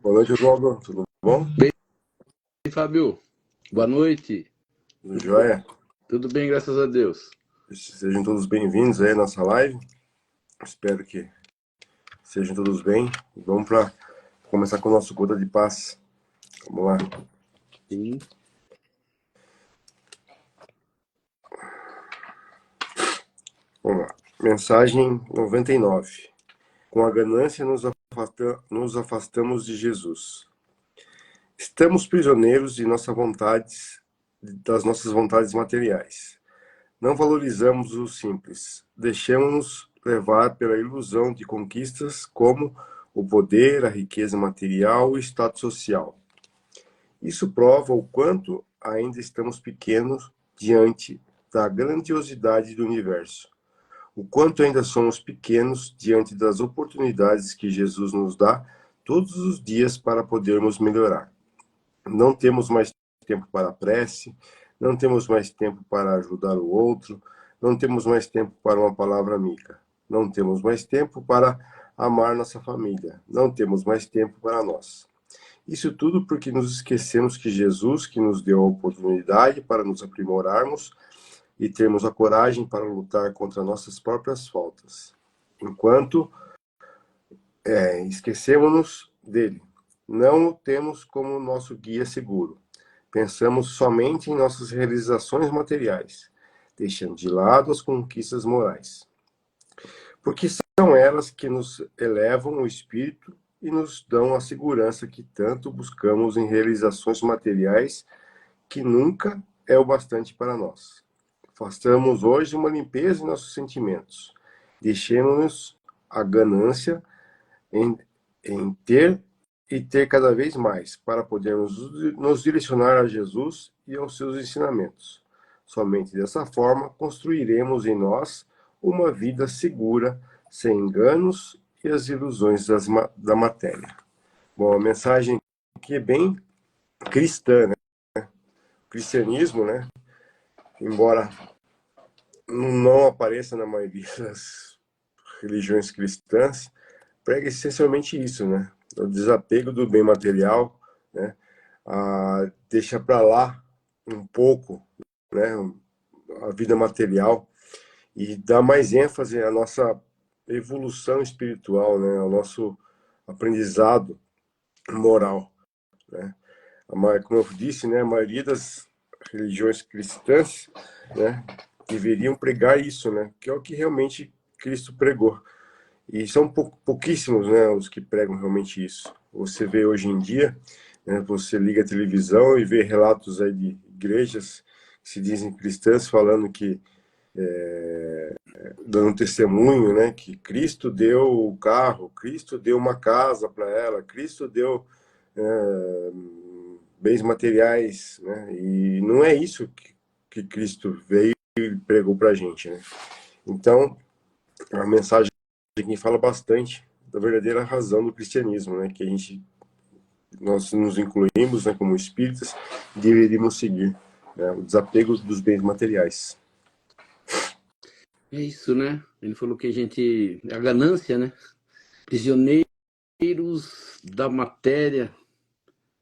Boa noite, Oswaldo. Tudo bom? Bem, Fábio, boa noite. Tudo jóia? Tudo bem, graças a Deus. Sejam todos bem-vindos aí à nossa live. Espero que sejam todos bem. Vamos para começar com o nosso Gota de Paz. Vamos lá. Sim. Vamos lá. Mensagem 99. Com a ganância nos afastamos de Jesus. Estamos prisioneiros de das nossas vontades materiais. Não valorizamos o simples. Deixamos-nos levar pela ilusão de conquistas como o poder, a riqueza material e o status social. Isso prova o quanto ainda estamos pequenos diante da grandiosidade do universo. O quanto ainda somos pequenos diante das oportunidades que Jesus nos dá todos os dias para podermos melhorar. Não temos mais tempo para a prece, não temos mais tempo para ajudar o outro, não temos mais tempo para uma palavra amiga, não temos mais tempo para amar nossa família, não temos mais tempo para nós. Isso tudo porque nos esquecemos que Jesus, que nos deu a oportunidade para nos aprimorarmos e termos a coragem para lutar contra nossas próprias faltas. Enquanto esquecemos-nos dele, não o temos como nosso guia seguro. Pensamos somente em nossas realizações materiais, deixando de lado as conquistas morais. Porque são elas que nos elevam o espírito e nos dão a segurança que tanto buscamos em realizações materiais que nunca é o bastante para nós. Façamos hoje uma limpeza em nossos sentimentos. Deixemos-nos a ganância em ter e ter cada vez mais, para podermos nos direcionar a Jesus e aos seus ensinamentos. Somente dessa forma construiremos em nós uma vida segura, sem enganos e as ilusões da matéria. Bom, a mensagem aqui é bem cristã, né? O cristianismo, né? Embora não apareça na maioria das religiões cristãs, prega essencialmente isso, né? O desapego do bem material, né? Deixa para lá um pouco, né? A vida material e dá mais ênfase à nossa evolução espiritual, né? Ao nosso aprendizado moral, né? Como eu disse, né? A maioria das religiões cristãs, né? Deveriam pregar isso, né? Que é o que realmente Cristo pregou. E são pouquíssimos, né, os que pregam realmente isso. Você vê hoje em dia, né, você liga a televisão e vê relatos aí de igrejas que se dizem cristãs falando que, dando testemunho, né, que Cristo deu o carro, Cristo deu uma casa para ela, Cristo deu bens materiais, né, e não é isso que Cristo veio e pregou para a gente, né. Então, a mensagem que fala bastante da verdadeira razão do cristianismo, né? Que nós nos incluímos, né, como espíritas, e deveríamos seguir, né, o desapego dos bens materiais. É isso, né? Ele falou que a ganância, né? Prisioneiros da matéria,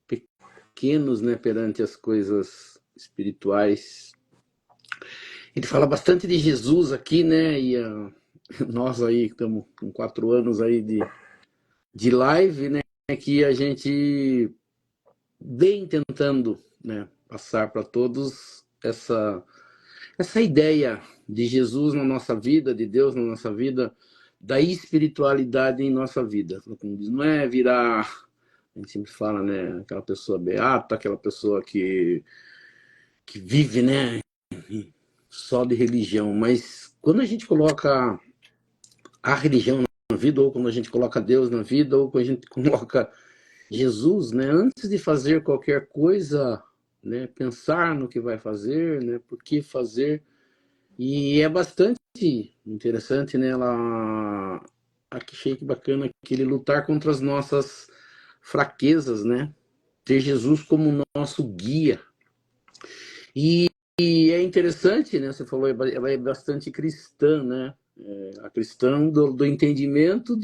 pequenos, né, perante as coisas espirituais. Ele fala bastante de Jesus aqui, né? E nós aí estamos com 4 anos aí de live, né? Que a gente vem tentando, né, passar para todos essa ideia de Jesus na nossa vida, de Deus na nossa vida, da espiritualidade em nossa vida. Como diz, não é virar, a gente sempre fala, né, aquela pessoa beata, aquela pessoa que vive, né, só de religião, mas quando a gente coloca a religião na vida, ou quando a gente coloca Deus na vida, ou quando a gente coloca Jesus, né, antes de fazer qualquer coisa, né, pensar no que vai fazer, né, por que fazer. E é bastante interessante, né, achei que bacana que ele lutar contra as nossas fraquezas, né, ter Jesus como nosso guia. E é interessante, né, você falou, ela é bastante cristã, né, a cristã do entendimento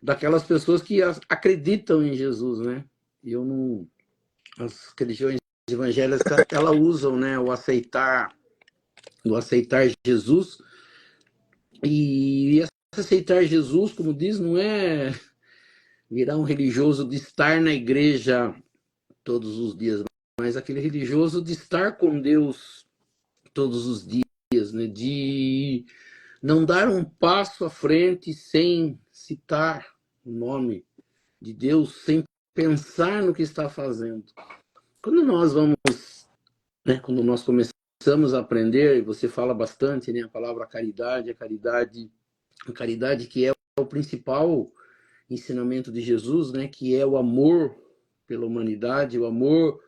daquelas pessoas que acreditam em Jesus, né? E eu não... As religiões evangélicas, elas usam, né, o aceitar Jesus, e esse aceitar Jesus, como diz, não é virar um religioso de estar na igreja todos os dias, mas aquele religioso de estar com Deus todos os dias, né? De não dar um passo à frente sem citar o nome de Deus, sem pensar no que está fazendo. Quando nós vamos, né, quando nós começamos a aprender, e você fala bastante, né, a palavra caridade, a caridade que é o principal ensinamento de Jesus, né, que é o amor pela humanidade, o amor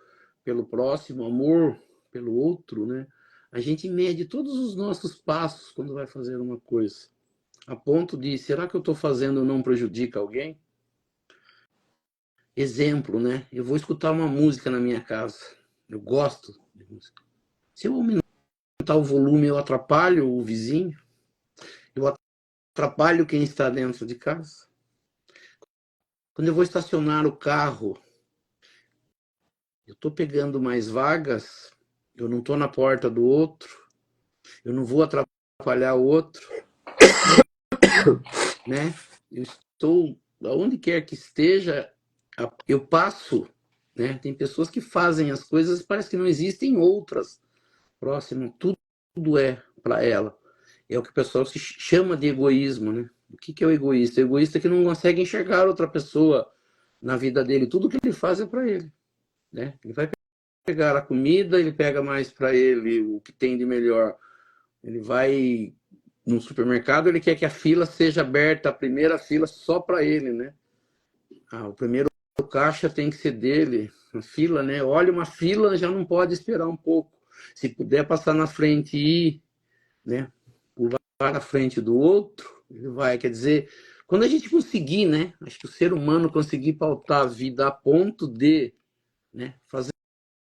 pelo próximo, o amor pelo outro, né? A gente mede todos os nossos passos quando vai fazer uma coisa, a ponto de, será que eu estou fazendo não prejudica alguém? Exemplo, né? Eu vou escutar uma música na minha casa, eu gosto de música. Se eu aumentar o volume, eu atrapalho o vizinho, eu atrapalho quem está dentro de casa. Quando eu vou estacionar o carro, eu estou pegando mais vagas, eu não estou na porta do outro, eu não vou atrapalhar o outro, né? Eu estou, aonde quer que esteja, eu passo, né? Tem pessoas que fazem as coisas, parece que não existem outras próximas, tudo é para ela. É o que o pessoal se chama de egoísmo, né? O que é o egoísta? O egoísta é que não consegue enxergar outra pessoa na vida dele, tudo que ele faz é para ele, né? Ele vai pegar a comida, ele pega mais para ele o que tem de melhor. Ele vai no supermercado, ele quer que a fila seja aberta, a primeira fila só para ele, né? O primeiro caixa tem que ser dele, a fila, né? Olha, uma fila já não pode esperar um pouco. Se puder passar na frente e ir, né? Pular na frente do outro, ele vai. Quer dizer, quando a gente conseguir, né? Acho que o ser humano conseguir pautar a vida a ponto de, né, fazer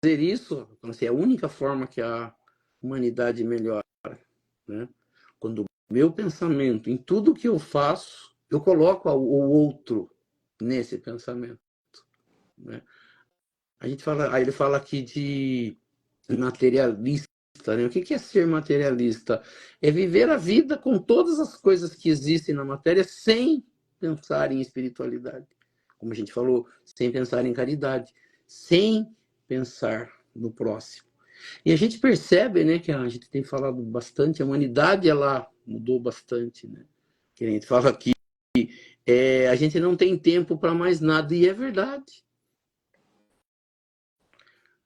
isso, assim, é a única forma que a humanidade melhora, né? Quando o meu pensamento, em tudo que eu faço, eu coloco o outro nesse pensamento, né? A gente fala, aí ele fala aqui de materialista, né? O que é ser materialista? É viver a vida com todas as coisas que existem na matéria sem pensar em espiritualidade. Como a gente falou, sem pensar em caridade, sem pensar no próximo. E a gente percebe, né, que a gente tem falado bastante, a humanidade ela mudou bastante, né? Que a gente fala aqui, a gente não tem tempo para mais nada, e é verdade.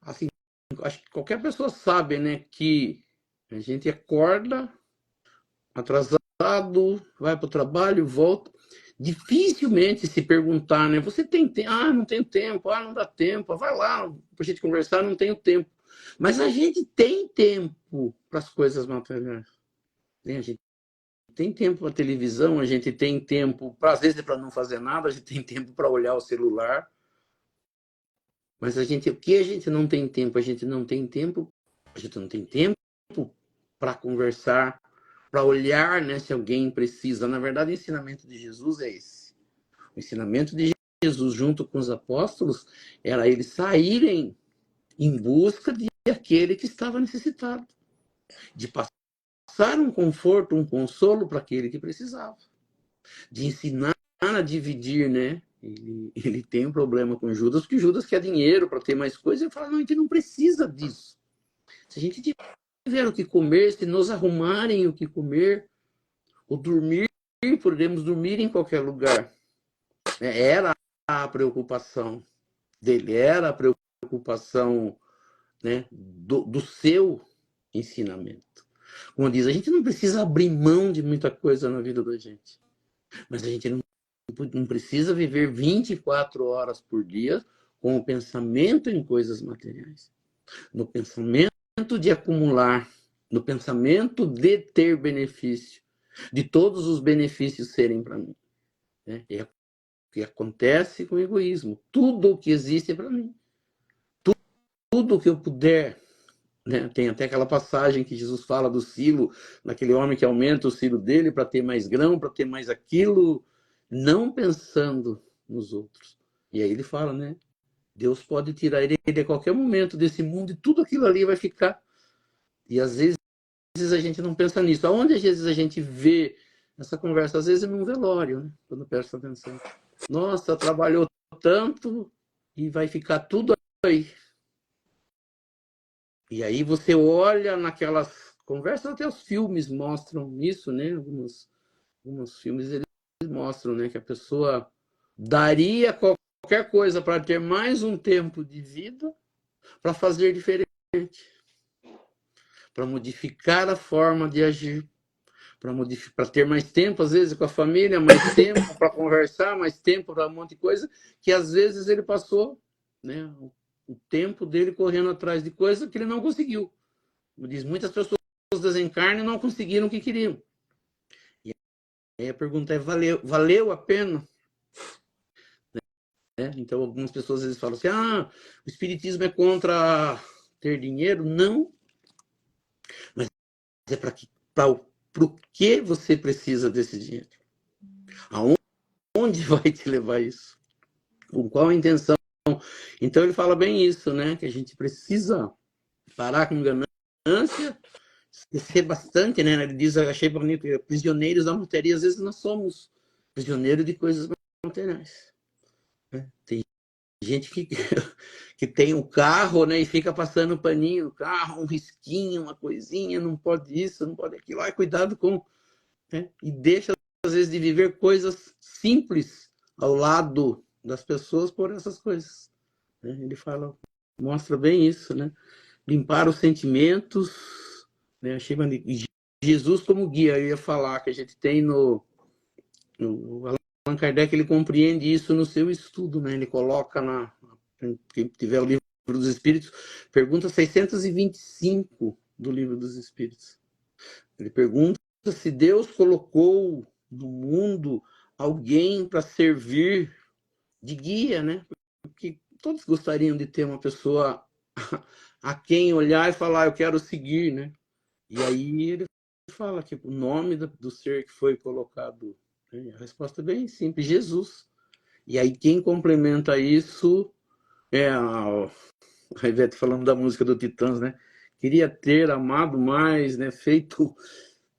Assim, acho que qualquer pessoa sabe, né, que a gente acorda atrasado, vai para o trabalho, volta. Dificilmente se perguntar, né? Você tem tempo? Ah, não tenho tempo. Ah, não dá tempo. Vai lá para a gente conversar, não tenho tempo. Mas a gente tem tempo para as coisas materiais, né? A gente tem tempo para televisão, a gente tem tempo, às vezes, para não fazer nada, a gente tem tempo para olhar o celular. Mas o que a gente não tem tempo? A gente não tem tempo para conversar, para olhar, né, se alguém precisa. Na verdade, o ensinamento de Jesus é esse. O ensinamento de Jesus, junto com os apóstolos, era eles saírem em busca de aquele que estava necessitado, de passar um conforto, um consolo para aquele que precisava, de ensinar a dividir, né? Ele tem um problema com Judas, porque Judas quer dinheiro para ter mais coisa, e ele fala, não, a gente não precisa disso. Se a gente tiver o que comer, se nos arrumarem o que comer, ou dormir, podemos dormir em qualquer lugar. Era a preocupação dele, era a preocupação, né, do seu ensinamento. Como diz, a gente não precisa abrir mão de muita coisa na vida da gente, mas a gente não precisa viver 24 horas por dia com o pensamento em coisas materiais, no pensamento de acumular, no pensamento de ter benefício, de todos os benefícios serem para mim, né? É o que acontece com o egoísmo. Tudo o que existe é para mim. Tudo que eu puder, né? Tem até aquela passagem que Jesus fala do silo, daquele homem que aumenta o silo dele para ter mais grão, para ter mais aquilo. não pensando nos outros. E aí ele fala, né? Deus pode tirar ele a qualquer momento desse mundo e tudo aquilo ali vai ficar. E às vezes a gente não pensa nisso. Aonde às vezes a gente vê essa conversa? Às vezes num velório, né? Quando presta atenção. Nossa, trabalhou tanto e vai ficar tudo aí. E aí você olha naquelas conversas, até os filmes mostram isso, né? Alguns filmes eles mostram, né, que a pessoa daria qualquer coisa para ter mais um tempo de vida, para fazer diferente, para modificar a forma de agir, para ter mais tempo, às vezes, com a família, mais tempo para conversar, mais tempo para um monte de coisa, que às vezes ele passou, né, o tempo dele correndo atrás de coisa que ele não conseguiu. Como diz, muitas pessoas desencarnam e não conseguiram o que queriam. E aí a pergunta é, valeu a pena? Né? Então, algumas pessoas às vezes falam assim, o espiritismo é contra ter dinheiro. Não, mas é para o que você precisa desse dinheiro? Aonde vai te levar isso? Com qual a intenção? Então, ele fala bem isso, né? Que a gente precisa parar com ganância, esquecer bastante, né? Ele diz, achei bonito, prisioneiros da matéria. Às vezes nós somos prisioneiros de coisas materiais. Né? Tem gente que tem um carro, né, e fica passando paninho no carro, um risquinho, uma coisinha, não pode isso, não pode aquilo. Ai, cuidado com... Né? E deixa, às vezes, de viver coisas simples ao lado das pessoas por essas coisas. Né? Ele fala, mostra bem isso, né? Limpar os sentimentos, né? Achei Jesus como guia, eu ia falar, que a gente tem no Allan Kardec, ele compreende isso no seu estudo, né? Ele coloca quem tiver o livro dos Espíritos, pergunta 625 do livro dos Espíritos. Ele pergunta se Deus colocou no mundo alguém para servir de guia, né? Porque todos gostariam de ter uma pessoa a quem olhar e falar, eu quero seguir, né? E aí ele fala que o nome do ser que foi colocado, né? A resposta é bem simples, Jesus. E aí quem complementa isso é a Ivete falando da música do Titãs, né? Queria ter amado mais, né? Feito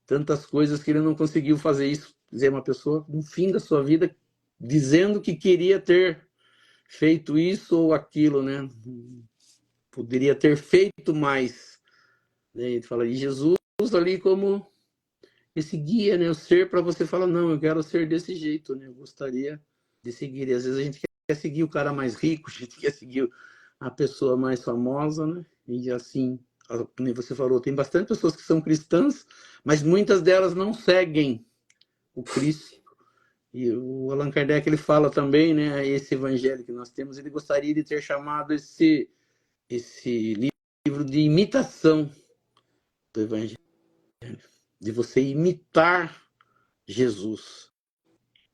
tantas coisas que ele não conseguiu fazer isso. Quer dizer, uma pessoa no fim da sua vida dizendo que queria ter feito isso ou aquilo, né? Poderia ter feito mais. Né? Ele fala, e Jesus ali como esse guia, né? O ser para você falar, não, eu quero ser desse jeito, né? Eu gostaria de seguir. E às vezes a gente quer seguir o cara mais rico, a gente quer seguir a pessoa mais famosa, né? E assim, como você falou, tem bastante pessoas que são cristãs, mas muitas delas não seguem o Cristo. E o Allan Kardec, ele fala também, né? Esse evangelho que nós temos, ele gostaria de ter chamado esse livro de imitação do evangelho, de você imitar Jesus,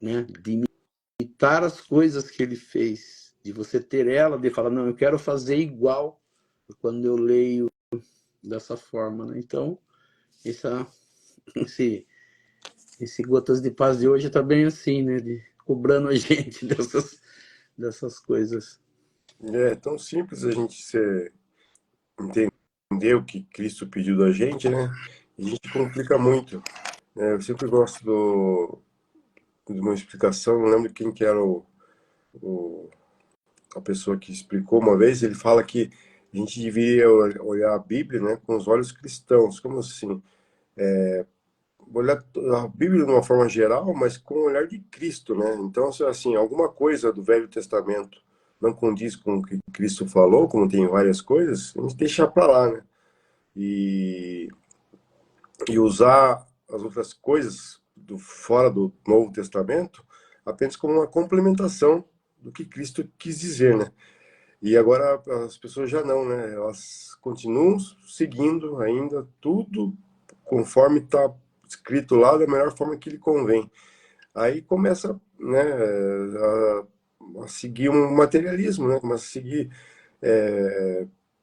né? De imitar as coisas que ele fez, de você ter ela, de falar, não, eu quero fazer igual quando eu leio dessa forma, né? Então, esse, esse Gotas de Paz de hoje está bem assim, né? Cobrando a gente dessas coisas. É tão simples a gente entender o que Cristo pediu da gente, né? E a gente complica muito. Eu sempre gosto de uma explicação, não lembro quem que era o- a pessoa que explicou uma vez, ele fala que a gente deveria olhar a Bíblia, né, com os olhos cristãos. Como assim? Olhar a Bíblia de uma forma geral, mas com o olhar de Cristo, né? Então, se assim, alguma coisa do Velho Testamento não condiz com o que Cristo falou, como tem várias coisas, a gente deixa para lá, né? E, e usar as outras coisas fora do Novo Testamento apenas como uma complementação do que Cristo quis dizer, né? E agora as pessoas já não, né? Elas continuam seguindo ainda tudo conforme está escrito lá da melhor forma que lhe convém. Aí começa, né, a seguir um materialismo, né? Começa a seguir.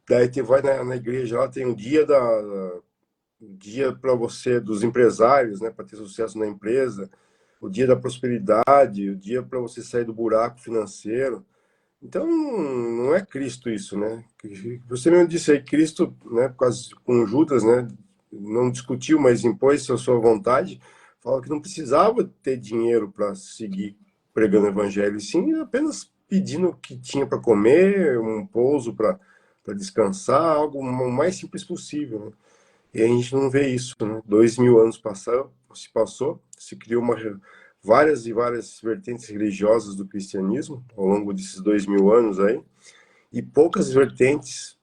Daí você vai na igreja, lá tem um dia para você dos empresários, né, para ter sucesso na empresa. o dia da prosperidade, o dia para você sair do buraco financeiro. Então, não é Cristo isso, né? Você mesmo disse aí, Cristo, né, com Judas, né, não discutiu, mas impôs a sua vontade, fala que não precisava ter dinheiro para seguir pregando o evangelho, e sim apenas pedindo o que tinha para comer, um pouso para descansar, algo o mais simples possível, né? E a gente não vê isso, né? 2000 anos se criou várias e várias vertentes religiosas do cristianismo ao longo desses 2000 anos aí, e poucas vertentes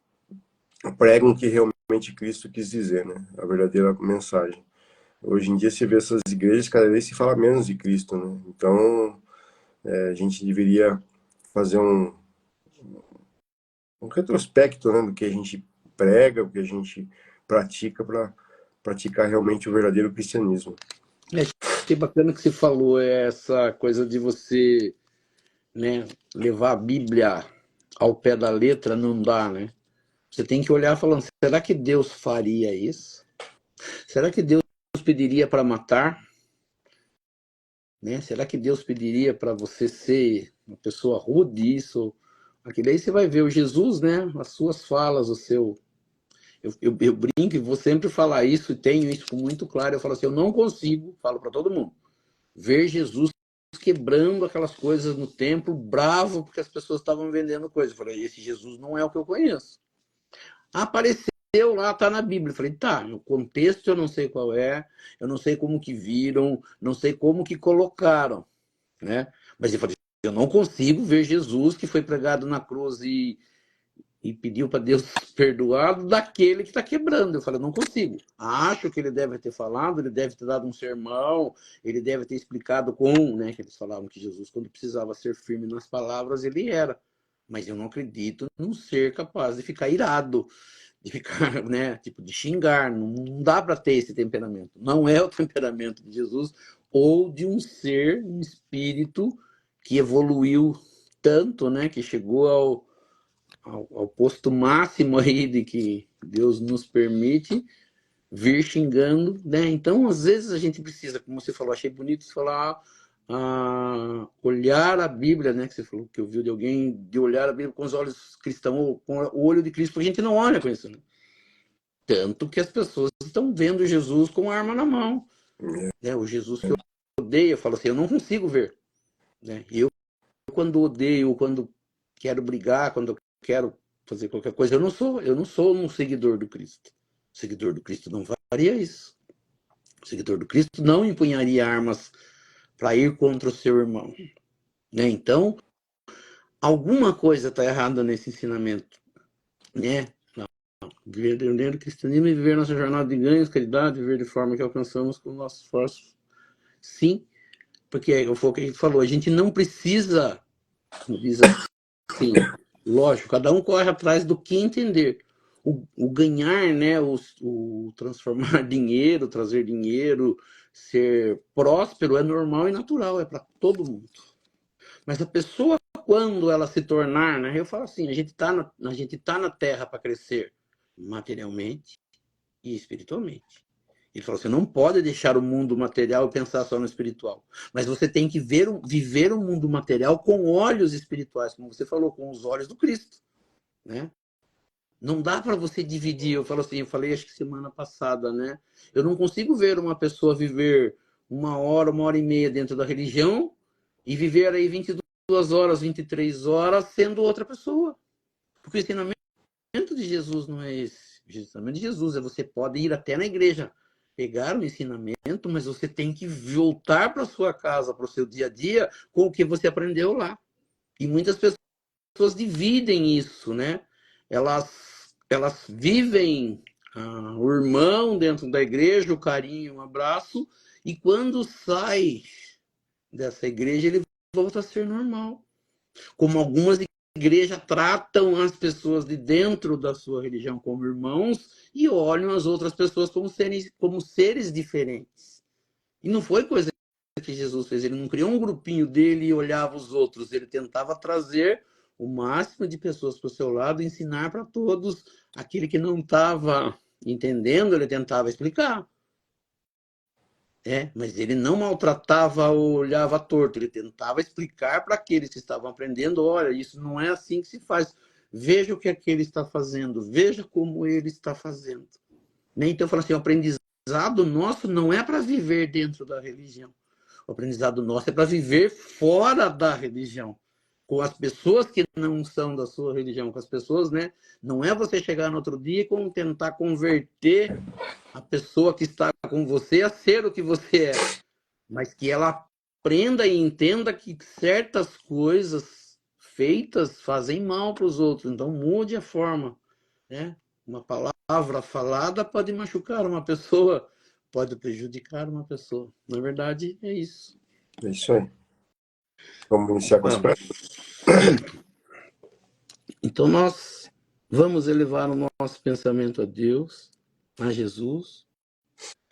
pregam o que realmente Cristo quis dizer, né? A verdadeira mensagem. Hoje em dia se vê essas igrejas, cada vez se fala menos de Cristo, né? Então, a gente deveria fazer um retrospecto, né, do que a gente prega, o que a gente pratica para praticar realmente o verdadeiro cristianismo. Achei bacana que você falou essa coisa de você, né, levar a Bíblia ao pé da letra, não dá, né? Você tem que olhar falando, será que Deus faria isso? Será que Deus pediria para matar? Né? Será que Deus pediria para você ser uma pessoa rude, isso? Aquilo aí você vai ver o Jesus, né? As suas falas, o seu... Eu brinco e vou sempre falar isso, e tenho isso muito claro. Eu falo assim, eu não consigo, falo para todo mundo, ver Jesus quebrando aquelas coisas no templo, bravo porque as pessoas estavam vendendo coisas. Eu falei, esse Jesus não é o que eu conheço. Apareceu lá, tá na Bíblia. Eu falei, tá, no contexto eu não sei qual é, eu não sei como que viram, não sei como que colocaram, né? Mas eu falei, eu não consigo ver Jesus que foi pregado na cruz e pediu para Deus perdoado daquele que está quebrando. Eu falei, não consigo. Acho que ele deve ter falado, ele deve ter dado um sermão, ele deve ter explicado né, que eles falavam que Jesus, quando precisava ser firme nas palavras, ele era. Mas eu não acredito num ser capaz de ficar irado, de ficar, né, tipo, de xingar. Não dá para ter esse temperamento. Não é o temperamento de Jesus ou de um ser, um espírito que evoluiu tanto, né, que chegou ao posto máximo aí de que Deus nos permite vir xingando, né? Então, às vezes a gente precisa, como você falou, achei bonito você falar, olhar a Bíblia, né? Que você falou que ouviu de alguém, de olhar a Bíblia com os olhos cristãos, ou com o olho de Cristo, porque a gente não olha com isso, né? Tanto que as pessoas estão vendo Jesus com a arma na mão, né? O Jesus que eu odeio, eu falo assim, eu não consigo ver, né? Quando odeio, quando quero brigar, quando eu quero fazer qualquer coisa, eu não sou um seguidor do Cristo. O seguidor do Cristo não faria isso. O seguidor do Cristo não empunharia armas para ir contra o seu irmão. Né? Então, alguma coisa está errada nesse ensinamento. Né? Viver o cristianismo e viver nossa jornada de ganhos, caridade, viver de forma que alcançamos com nossos esforços. Sim, porque foi o que a gente falou, a gente não precisa, como diz assim, lógico, cada um corre atrás do que entender. O ganhar, né, o transformar dinheiro, trazer dinheiro, ser próspero é normal e natural, é para todo mundo. Mas a pessoa, quando ela se tornar, né, eu falo assim, a gente tá na Terra para crescer materialmente e espiritualmente. Ele falou, você não pode deixar o mundo material e pensar só no espiritual. Mas você tem que viver o mundo material com olhos espirituais, como você falou, com os olhos do Cristo. Né? Não dá para você dividir. Eu falo assim, eu falei acho que semana passada, né? Eu não consigo ver uma pessoa viver 1 hora e meia dentro da religião e viver aí 22 horas, 23 horas sendo outra pessoa. Porque o ensinamento de Jesus não é esse. O ensinamento de Jesus é você pode ir até na igreja, pegar o ensinamento, mas você tem que voltar para sua casa, para o seu dia a dia, com o que você aprendeu lá. E muitas pessoas dividem isso, né? Elas vivem o irmão dentro da igreja, o carinho, um abraço, e quando sai dessa igreja, ele volta a ser normal. Como algumas igrejas tratam as pessoas de dentro da sua religião como irmãos e olham as outras pessoas como seres diferentes. E não foi coisa que Jesus fez, ele não criou um grupinho dele e olhava os outros, ele tentava trazer o máximo de pessoas para o seu lado, ensinar para todos. Aquele que não estava entendendo, ele tentava explicar. Mas ele não maltratava ou olhava torto, ele tentava explicar para aqueles que estavam aprendendo, olha, isso não é assim que se faz. Veja o que aquele está fazendo, veja como ele está fazendo. Então, eu falo assim, o aprendizado nosso não é para viver dentro da religião. O aprendizado nosso é para viver fora da religião. Com as pessoas que não são da sua religião, com as pessoas, né? Não é você chegar no outro dia e tentar converter a pessoa que está com você a ser o que você é, mas que ela aprenda e entenda que certas coisas feitas fazem mal para os outros. Então mude a forma, né? Uma palavra falada pode machucar uma pessoa, pode prejudicar uma pessoa. Na verdade, é isso. É isso aí. Vamos iniciar com as Vamos. preces? Sim. Então nós vamos elevar o nosso pensamento a Deus, a Jesus,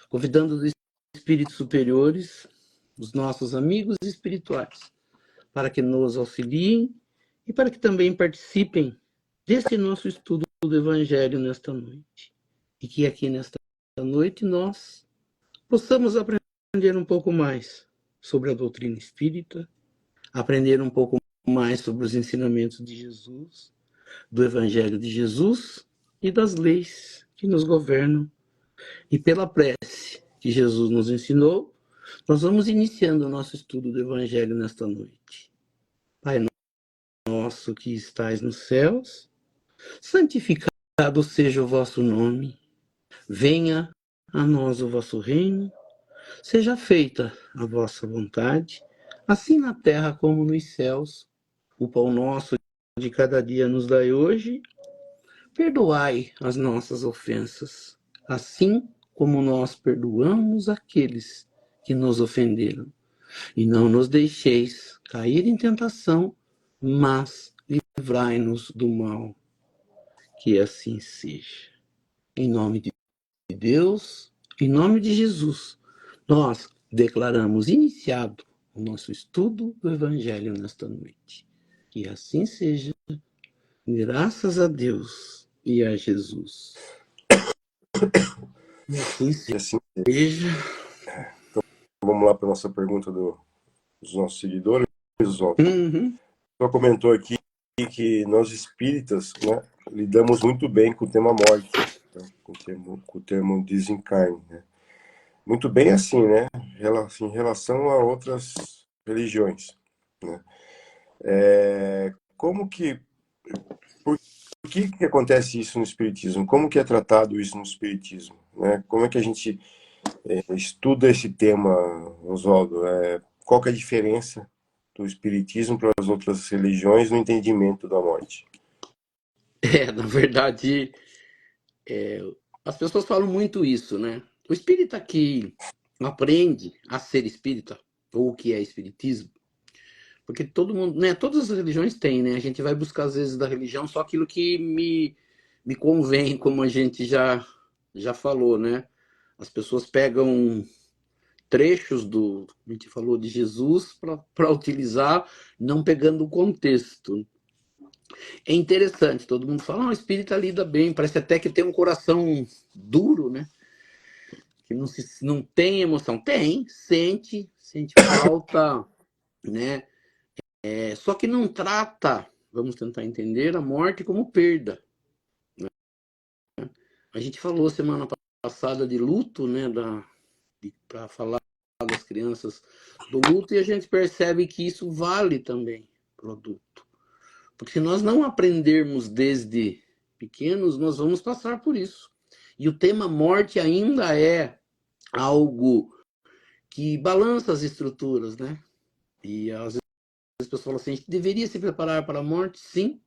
convidando os espíritos superiores, os nossos amigos espirituais, para que nos auxiliem e para que também participem desse nosso estudo do Evangelho nesta noite. E que aqui nesta noite nós possamos aprender um pouco mais sobre a doutrina espírita, aprender um pouco mais sobre os ensinamentos de Jesus, do Evangelho de Jesus e das leis que nos governam. E pela prece que Jesus nos ensinou, nós vamos iniciando o nosso estudo do Evangelho nesta noite. Pai nosso que estais nos céus, santificado seja o vosso nome. Venha a nós o vosso reino. Seja feita a vossa vontade, assim na terra como nos céus. O pão nosso de cada dia nos dai hoje. Perdoai as nossas ofensas, assim como nós perdoamos aqueles que nos ofenderam. E não nos deixeis cair em tentação, mas livrai-nos do mal. Que assim seja. Em nome de Deus, em nome de Jesus, nós declaramos iniciado o nosso estudo do Evangelho nesta noite. Que assim seja, graças a Deus e a Jesus. E assim E assim, seja. vamos lá para a nossa pergunta dos nossos seguidores. Uhum. Só comentou aqui que nós espíritas, né, lidamos muito bem com o tema morte, né, com o termo desencarne, né? Muito bem assim, né? Em relação a outras religiões, né? Como que, por que acontece isso no Espiritismo? Como que é tratado isso no Espiritismo, né? Como é que a gente estuda esse tema, Oswaldo? Qual que é a diferença do Espiritismo para as outras religiões no entendimento da morte? Na verdade, as pessoas falam muito isso, né? O espírita que aprende a ser espírita, ou o que é espiritismo, porque todo mundo, né? Todas as religiões têm, né? A gente vai buscar, às vezes, da religião só aquilo que me convém, como a gente já falou, né? As pessoas pegam trechos a gente falou, de Jesus para utilizar, não pegando o contexto. É interessante, todo mundo fala, o espírita lida bem, parece até que tem um coração duro, né? Que não tem emoção. Tem, sente falta, né? Só que não trata, vamos tentar entender, a morte como perda. A gente falou semana passada de luto, né? Para falar das crianças do luto, e a gente percebe que isso vale também para o adulto. Porque se nós não aprendermos desde pequenos, nós vamos passar por isso. E o tema morte ainda é algo que balança as estruturas, né? E às vezes as pessoas falam assim, a gente deveria se preparar para a morte? Sim.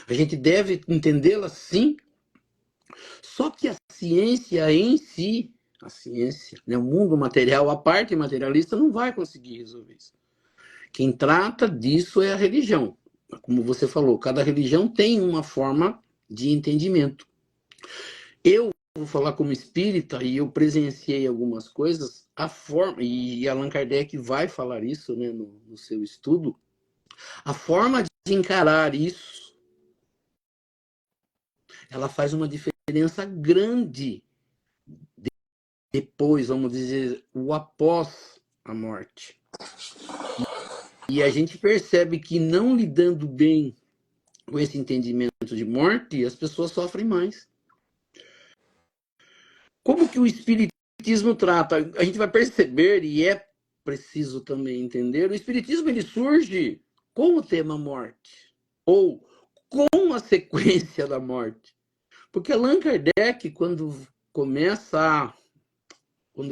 A gente deve entendê-la? Sim. Só que a ciência em si, a ciência, né, o mundo material, a parte materialista, não vai conseguir resolver isso. Quem trata disso é a religião. Como você falou, cada religião tem uma forma de entendimento. Eu vou falar como espírita e eu presenciei algumas coisas, a forma, e Allan Kardec vai falar isso, né, no seu estudo, a forma de encarar isso, ela faz uma diferença grande depois, vamos dizer, o após a morte. E a gente percebe que não lidando bem com esse entendimento de morte, as pessoas sofrem mais. Como que o espiritismo trata? A gente vai perceber, e é preciso também entender, o espiritismo ele surge com o tema morte, ou com a sequência da morte. Porque Allan Kardec, quando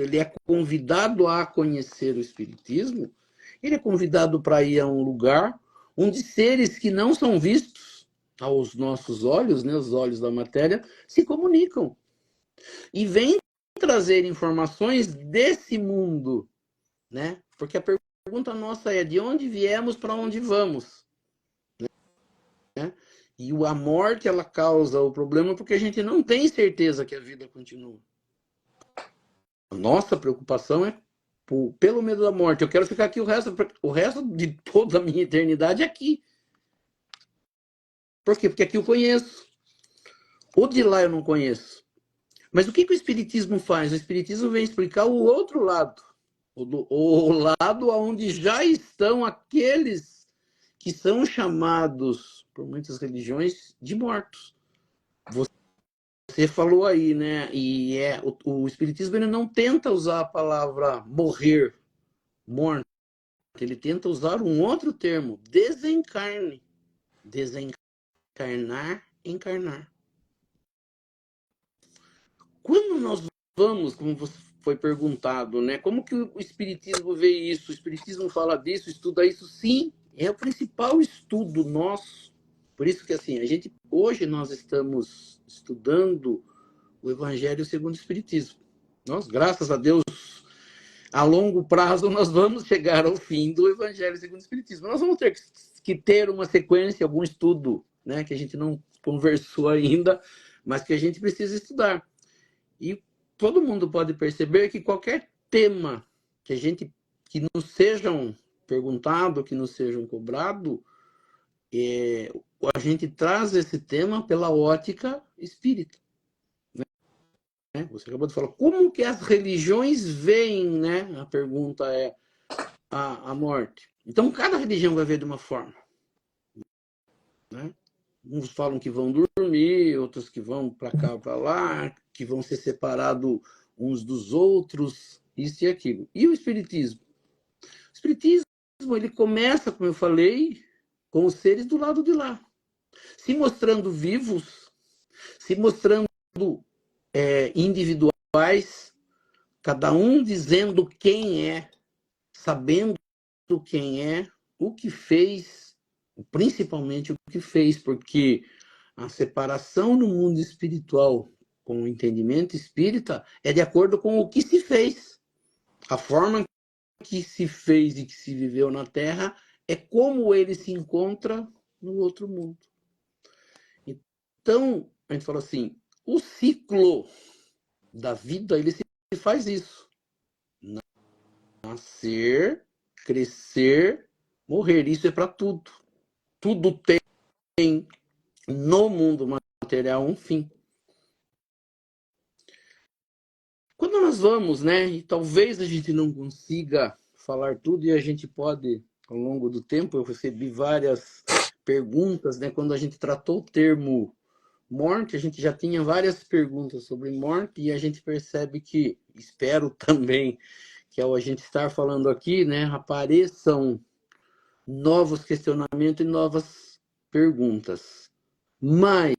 ele é convidado a conhecer o espiritismo, ele é convidado para ir a um lugar onde seres que não são vistos aos nossos olhos, né, os olhos da matéria, se comunicam. E vêm trazer informações desse mundo, né? Porque a pergunta nossa é de onde viemos, para onde vamos, né? E a morte ela causa o problema porque a gente não tem certeza que a vida continua. A nossa preocupação é pelo medo da morte. Eu quero ficar aqui o resto de toda a minha eternidade aqui. Por quê? Porque aqui eu conheço. O de lá eu não conheço. Mas o que o Espiritismo faz? O Espiritismo vem explicar o outro lado. O lado onde já estão aqueles que são chamados, por muitas religiões, de mortos. Você falou aí, né? E o Espiritismo ele não tenta usar a palavra morrer, morto. Ele tenta usar um outro termo, desencarne. Desencarnar, encarnar. Quando nós vamos, como você foi perguntado, né? Como que o Espiritismo vê isso? O Espiritismo fala disso, estuda isso? Sim, é o principal estudo nosso. Por isso que assim, hoje nós estamos estudando o Evangelho segundo o Espiritismo. Nós, graças a Deus, a longo prazo nós vamos chegar ao fim do Evangelho segundo o Espiritismo. Nós vamos ter que ter uma sequência, algum estudo, né, que a gente não conversou ainda, mas que a gente precisa estudar. E todo mundo pode perceber que qualquer tema que nos sejam perguntado, que nos sejam cobrado, a gente traz esse tema pela ótica espírita. Né? Você acabou de falar, como que as religiões veem, né? A pergunta é a morte. Então, cada religião vai ver de uma forma. Né? Uns falam que vão dormir, outros que vão para cá, para lá, que vão ser separados uns dos outros, isso e aquilo. E o Espiritismo? O Espiritismo, ele começa, como eu falei, com os seres do lado de lá, se mostrando vivos, se mostrando individuais, cada um dizendo quem é, sabendo quem é, o que fez, principalmente o que fez, porque a separação no mundo espiritual com o entendimento espírita é de acordo com o que se fez. A forma que se fez e que se viveu na Terra é como ele se encontra no outro mundo. Então, a gente fala assim, o ciclo da vida, ele se faz isso. Nascer, crescer, morrer. Isso é para tudo. Tudo tem no mundo material um fim. Quando nós vamos, né, e talvez a gente não consiga falar tudo, e a gente pode, ao longo do tempo, eu recebi várias perguntas, né, quando a gente tratou o termo morte, a gente já tinha várias perguntas sobre morte, e a gente percebe que, espero também, que ao a gente estar falando aqui, né, apareçam novos questionamentos e novas perguntas. Mas,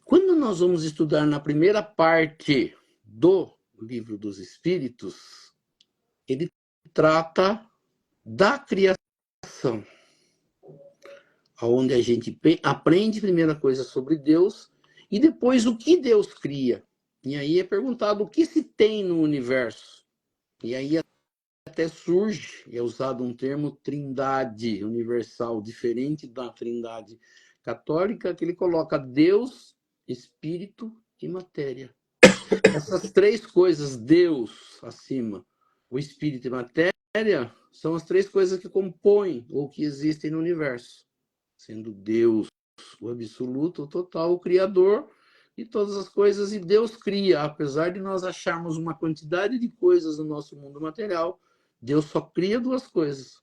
quando nós vamos estudar na primeira parte do Livro dos Espíritos, ele trata da criação, onde a gente aprende primeira coisa sobre Deus e depois o que Deus cria. E aí é perguntado o que se tem no universo. E aí até surge, é usado um termo trindade universal, diferente da trindade católica, que ele coloca Deus, Espírito e matéria. Essas três coisas, Deus acima, o Espírito e matéria, são as três coisas que compõem ou que existem no universo. Sendo Deus o absoluto, o total, o Criador, e todas as coisas, e Deus cria. Apesar de nós acharmos uma quantidade de coisas no nosso mundo material, Deus só cria duas coisas: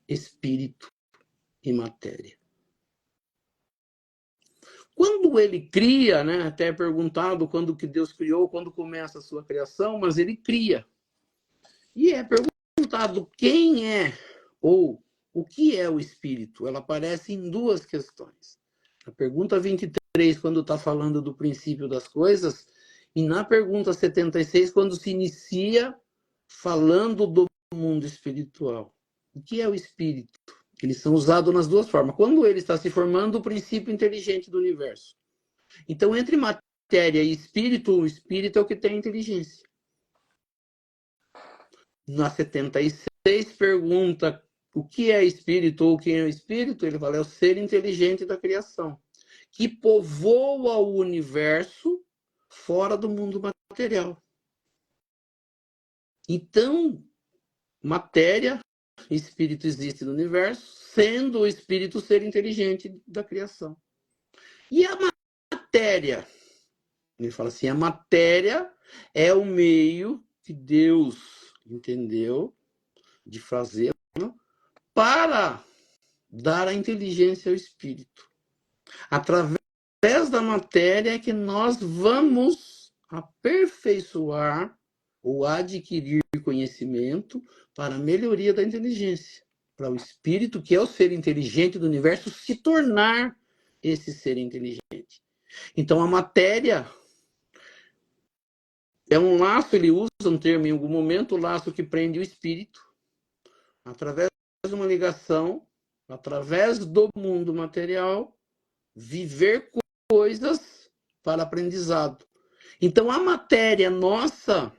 espírito e matéria. Quando ele cria, né, até é perguntado quando que Deus criou, quando começa a sua criação, mas ele cria. E é perguntado quem é ou o que é o espírito. Ela aparece em duas questões. Na pergunta 23, quando está falando do princípio das coisas, e na pergunta 76, quando se inicia falando do mundo espiritual. O que é o espírito? Eles são usados nas duas formas. Quando ele está se formando, o princípio inteligente do universo. Então, entre matéria e espírito, o espírito é o que tem inteligência. Na 76, pergunta o que é espírito ou quem é o espírito? Ele fala, é o ser inteligente da criação, que povoa o universo fora do mundo material. Então, matéria, espírito existe no universo, sendo o espírito o ser inteligente da criação. E a matéria? Ele fala assim, a matéria é o meio que Deus entendeu de fazer para dar a inteligência ao espírito. Através da matéria é que nós vamos aperfeiçoar ou adquirir conhecimento para a melhoria da inteligência. Para o espírito, que é o ser inteligente do universo, se tornar esse ser inteligente. Então, a matéria é um laço, ele usa um termo em algum momento, o laço que prende o espírito, através de uma ligação, através do mundo material, viver coisas para aprendizado. Então, a matéria nossa,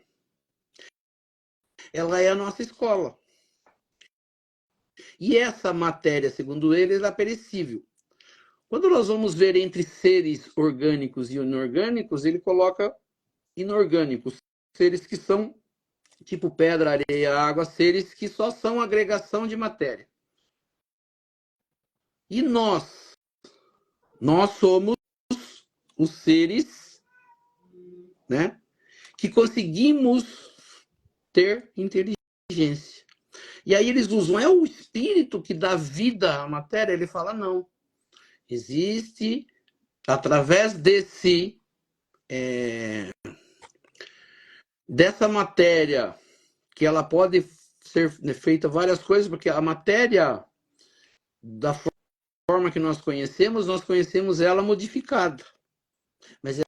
ela é a nossa escola. E essa matéria, segundo ele, ela é perecível. Quando nós vamos ver entre seres orgânicos e inorgânicos, ele coloca inorgânicos, seres que são tipo pedra, areia, água, seres que só são agregação de matéria. E nós somos os seres, né, que conseguimos ter inteligência. E aí eles usam, é o espírito que dá vida à matéria? Ele fala, não. Existe, através dessa matéria, que ela pode ser feita várias coisas, porque a matéria, da forma que nós conhecemos ela modificada. Mas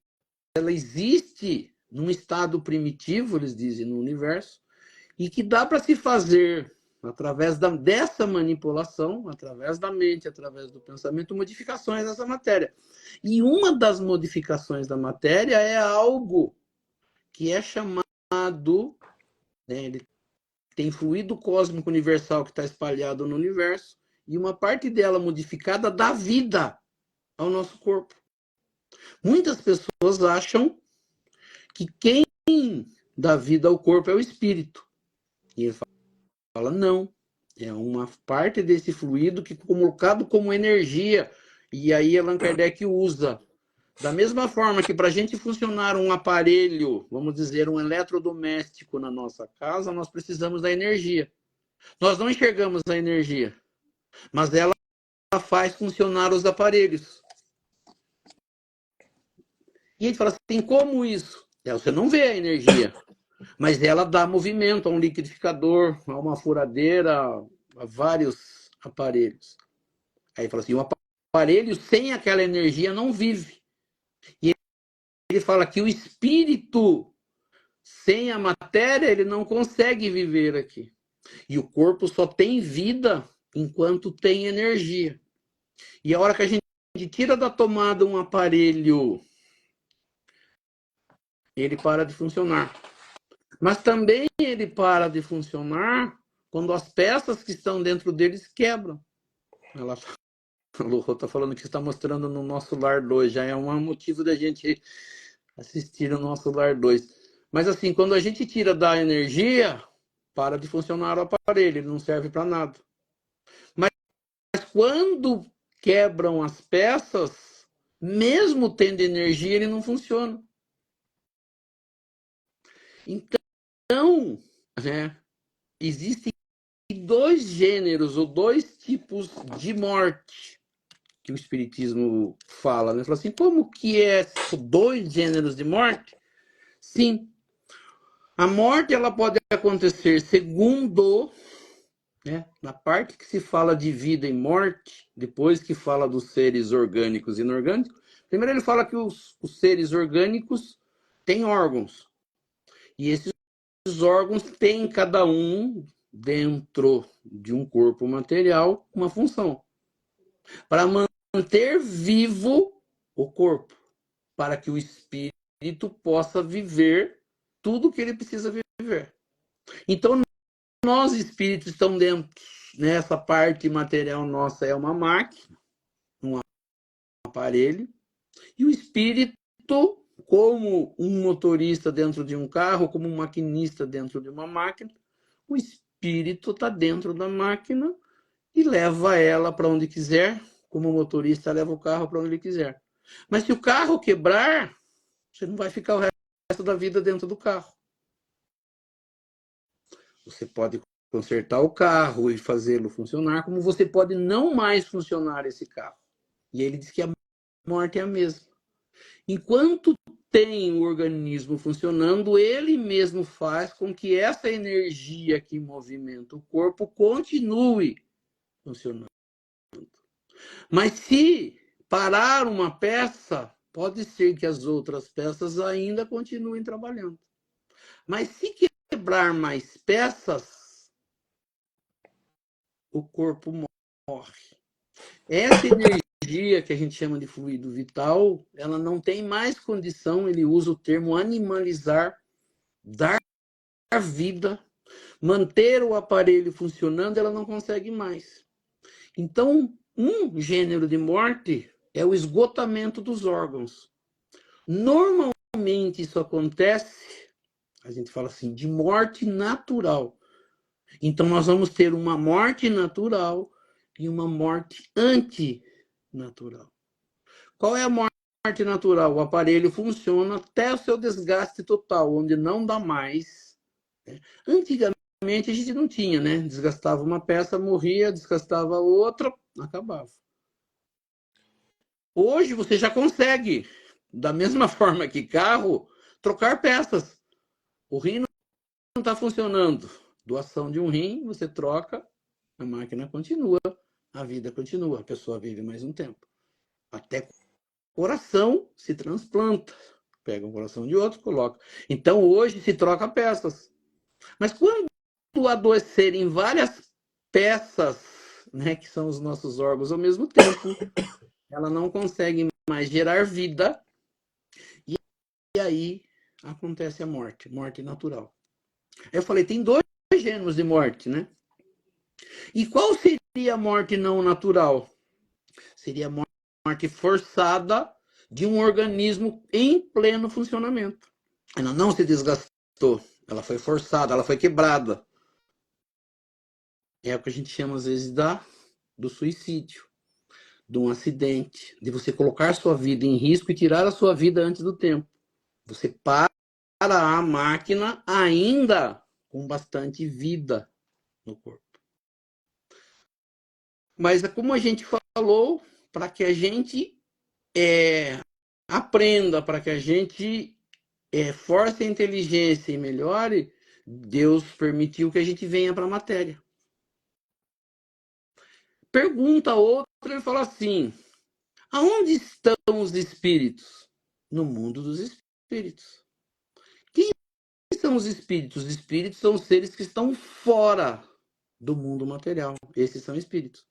ela existe num estado primitivo, eles dizem, no universo, e que dá para se fazer, através dessa manipulação, através da mente, através do pensamento, modificações dessa matéria. E uma das modificações da matéria é algo que é chamado, né, ele tem fluido cósmico universal que está espalhado no universo, e uma parte dela modificada dá vida ao nosso corpo. Muitas pessoas acham que quem dá vida ao corpo é o espírito. E ele fala, não. É uma parte desse fluido que é colocado como energia. E aí Allan Kardec usa. Da mesma forma que para a gente funcionar um aparelho, vamos dizer, um eletrodoméstico na nossa casa, nós precisamos da energia. Nós não enxergamos a energia, mas ela faz funcionar os aparelhos. E ele fala assim, como isso? Você não vê a energia, mas ela dá movimento a um liquidificador, a uma furadeira, a vários aparelhos. Aí ele fala assim, o aparelho sem aquela energia não vive. E ele fala que o espírito sem a matéria, ele não consegue viver aqui. E o corpo só tem vida enquanto tem energia. E a hora que a gente tira da tomada um aparelho, ele para de funcionar. Mas também ele para de funcionar quando as peças que estão dentro deles quebram. Ela está falando que está mostrando no nosso lar 2, já é um motivo da gente assistir o nosso lar 2. Mas assim, quando a gente tira da energia, para de funcionar o aparelho, ele não serve para nada. Mas quando quebram as peças, mesmo tendo energia, ele não funciona. Então, né, existem dois gêneros ou dois tipos de morte que o Espiritismo fala. Né? Fala assim, como que é dois gêneros de morte? Sim, a morte ela pode acontecer segundo, né, na parte que se fala de vida e morte, depois que fala dos seres orgânicos e inorgânicos. Primeiro ele fala que os seres orgânicos têm órgãos. E esses órgãos têm cada um, dentro de um corpo material, uma função. Para manter vivo o corpo, para que o espírito possa viver tudo que ele precisa viver. Então, nós espíritos estamos dentro, nessa parte material nossa é uma máquina, um aparelho, e o espírito, como um motorista dentro de um carro, como um maquinista dentro de uma máquina, o espírito está dentro da máquina e leva ela para onde quiser, como o motorista leva o carro para onde ele quiser. Mas se o carro quebrar, você não vai ficar o resto da vida dentro do carro. Você pode consertar o carro e fazê-lo funcionar, como você pode não mais funcionar esse carro. E ele diz que a morte é a mesma. Enquanto tem o organismo funcionando, ele mesmo faz com que essa energia que movimenta o corpo continue funcionando. Mas se parar uma peça, pode ser que as outras peças ainda continuem trabalhando. Mas se quebrar mais peças, o corpo morre. Essa energia que a gente chama de fluido vital, ela não tem mais condição, ele usa o termo animalizar, dar vida, manter o aparelho funcionando, ela não consegue mais. Então, um gênero de morte é o esgotamento dos órgãos. Normalmente isso acontece, a gente fala assim, de morte natural. Então nós vamos ter uma morte natural e uma morte antinatural. Qual é a morte natural? O aparelho funciona até o seu desgaste total, onde não dá mais. Antigamente a gente não tinha, né? Desgastava uma peça, morria, desgastava outra, acabava. Hoje você já consegue, da mesma forma que carro, trocar peças. O rim não está funcionando. Doação de um rim, você troca, a máquina continua, a vida continua, a pessoa vive mais um tempo. Até coração se transplanta. Pega um coração de outro, coloca. Então hoje se troca peças. Mas quando adoecerem várias peças, né, que são os nossos órgãos ao mesmo tempo, ela não consegue mais gerar vida, e aí acontece a morte, morte natural. Eu falei, tem dois gêneros de morte, né? E qual seria a morte não natural? Seria a morte forçada de um organismo em pleno funcionamento. Ela não se desgastou, ela foi forçada, ela foi quebrada. É o que a gente chama às vezes do suicídio, de um acidente, de você colocar sua vida em risco e tirar a sua vida antes do tempo. Você para a máquina ainda com bastante vida no corpo. Mas é como a gente falou, para que a gente aprenda, para que a gente force a inteligência e melhore, Deus permitiu que a gente venha para a matéria. Pergunta outra, ele fala assim, aonde estão os espíritos? No mundo dos espíritos. Quem são os espíritos? Os espíritos são os seres que estão fora do mundo material. Esses são espíritos.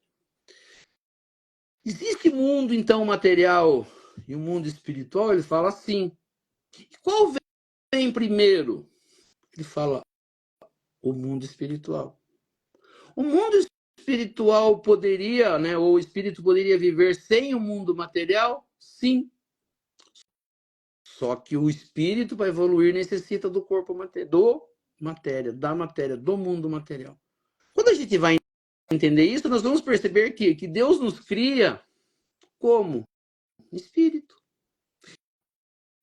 Existe mundo, então, material e um mundo espiritual? Ele fala assim. E qual vem primeiro? Ele fala o mundo espiritual. O mundo espiritual poderia, né, ou o espírito poderia viver sem o mundo material? Sim. Só que o espírito, para evoluir, necessita do corpo da matéria, do mundo material. Quando a gente vai entender isso, nós vamos perceber que Deus nos cria como? espírito.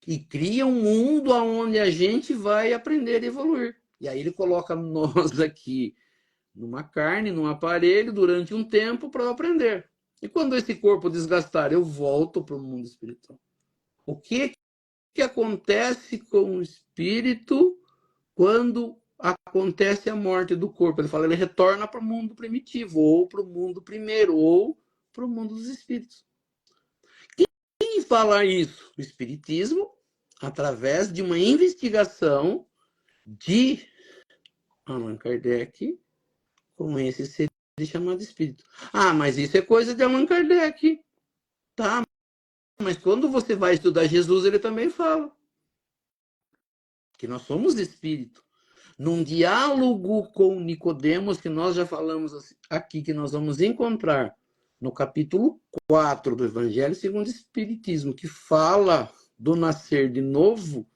E cria um mundo onde a gente vai aprender a evoluir. E aí ele coloca nós aqui numa carne, num aparelho, durante um tempo para aprender. E quando esse corpo desgastar, eu volto para o mundo espiritual. O que acontece com o espírito quando acontece a morte do corpo? Ele fala, ele retorna para o mundo primitivo, ou para o mundo primeiro, ou para o mundo dos espíritos. Quem fala isso? O espiritismo, através de uma investigação de Allan Kardec com esse ser chamado espírito. Ah, mas isso é coisa de Allan Kardec. Tá, mas quando você vai estudar Jesus, ele também fala que nós somos espírito. Num diálogo com Nicodemos, que nós já falamos aqui, que nós vamos encontrar no capítulo 4 do Evangelho segundo o Espiritismo, que fala do nascer de novo.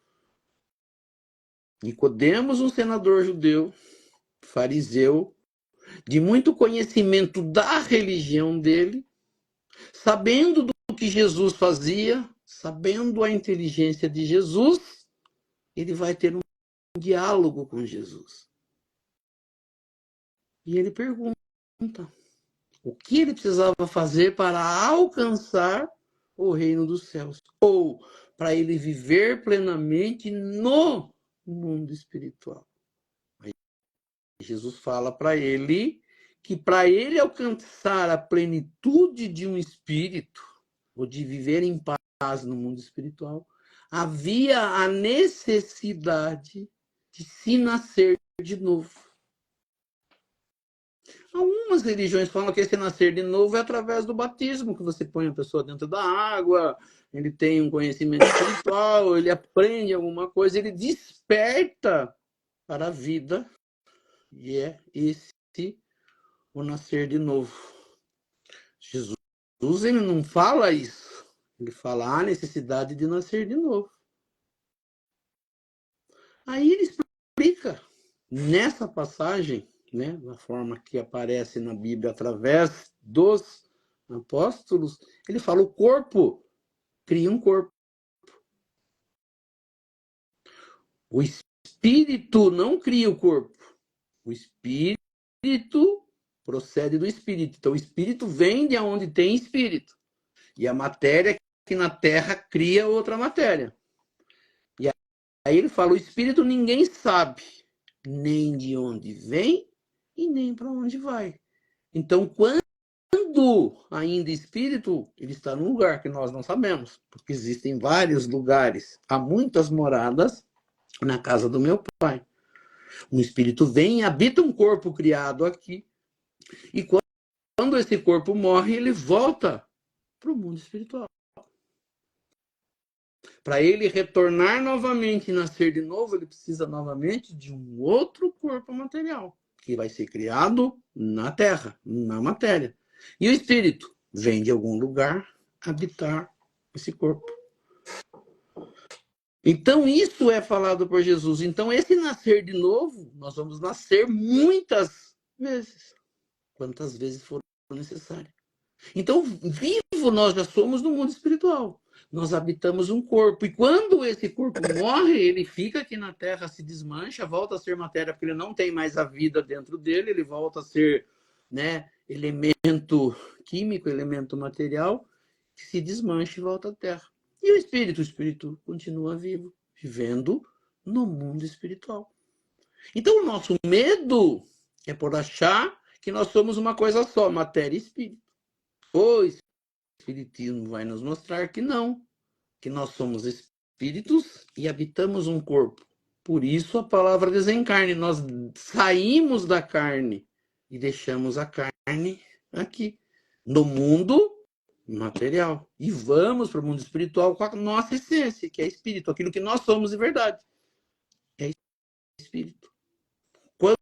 Nicodemos, um senador judeu, fariseu, de muito conhecimento da religião dele, sabendo do que Jesus fazia, sabendo a inteligência de Jesus, ele vai ter um diálogo com Jesus. E ele pergunta o que ele precisava fazer para alcançar o reino dos céus, ou para ele viver plenamente no mundo espiritual. Aí Jesus fala para ele que para ele alcançar a plenitude de um espírito, ou de viver em paz no mundo espiritual, havia a necessidade de se nascer de novo. Algumas religiões falam que esse nascer de novo é através do batismo, que você põe a pessoa dentro da água, ele tem um conhecimento espiritual, ele aprende alguma coisa, ele desperta para a vida, e é esse o nascer de novo. Jesus, ele não fala isso, ele fala a necessidade de nascer de novo. Aí ele explica nessa passagem, né, da forma que aparece na Bíblia através dos apóstolos, ele fala o corpo cria um corpo. O espírito não cria o corpo. O espírito procede do espírito. Então o espírito vem de onde tem espírito. E a matéria que na Terra cria outra matéria. E aí ele fala, o espírito ninguém sabe nem de onde vem e nem para onde vai. Então, quando ainda espírito, ele está num lugar que nós não sabemos, porque existem vários lugares, há muitas moradas na casa do meu pai. Um espírito vem e habita um corpo criado aqui, e quando esse corpo morre, ele volta para o mundo espiritual. Para ele retornar novamente e nascer de novo, ele precisa novamente de um outro corpo material, que vai ser criado na terra, na matéria. E o espírito vem de algum lugar habitar esse corpo. Então, isso é falado por Jesus. Então, esse nascer de novo, nós vamos nascer muitas vezes. Quantas vezes for necessário. Então, vivo nós já somos no mundo espiritual. Nós habitamos um corpo. E quando esse corpo morre, ele fica aqui na Terra, se desmancha, volta a ser matéria, porque ele não tem mais a vida dentro dele, ele volta a ser, né, elemento químico, elemento material, que se desmancha e volta à Terra. E o espírito continua vivo, vivendo no mundo espiritual. Então, o nosso medo é por achar que nós somos uma coisa só, matéria e espírito. O Espiritismo vai nos mostrar que não, que nós somos espíritos e habitamos um corpo. Por isso a palavra desencarne. Nós saímos da carne e deixamos a carne aqui, no mundo material. E vamos para o mundo espiritual com a nossa essência, que é espírito, aquilo que nós somos de verdade. É espírito. Quando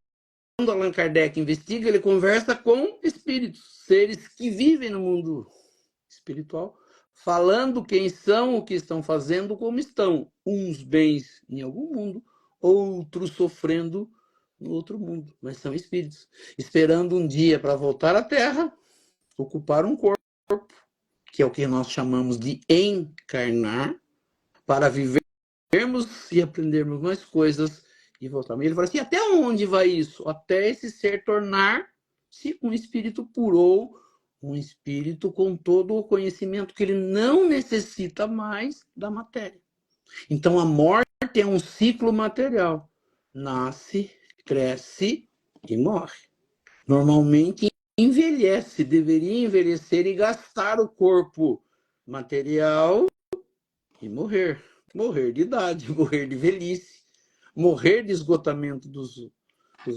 Allan Kardec investiga, ele conversa com espíritos, seres que vivem no mundo espiritual, falando quem são, o que estão fazendo, como estão. Uns bens em algum mundo, outros sofrendo no outro mundo. Mas são espíritos, esperando um dia para voltar à Terra, ocupar um corpo, que que é o que nós chamamos de encarnar, para vivermos e aprendermos mais coisas e voltar. Ele fala assim, até onde vai isso? Até esse ser tornar-se um espírito puro, ou um espírito com todo o conhecimento que ele não necessita mais da matéria. Então a morte é um ciclo material. Nasce, cresce e morre. Normalmente envelhece, deveria envelhecer e gastar o corpo material e morrer. Morrer de idade, morrer de velhice, morrer de esgotamento dos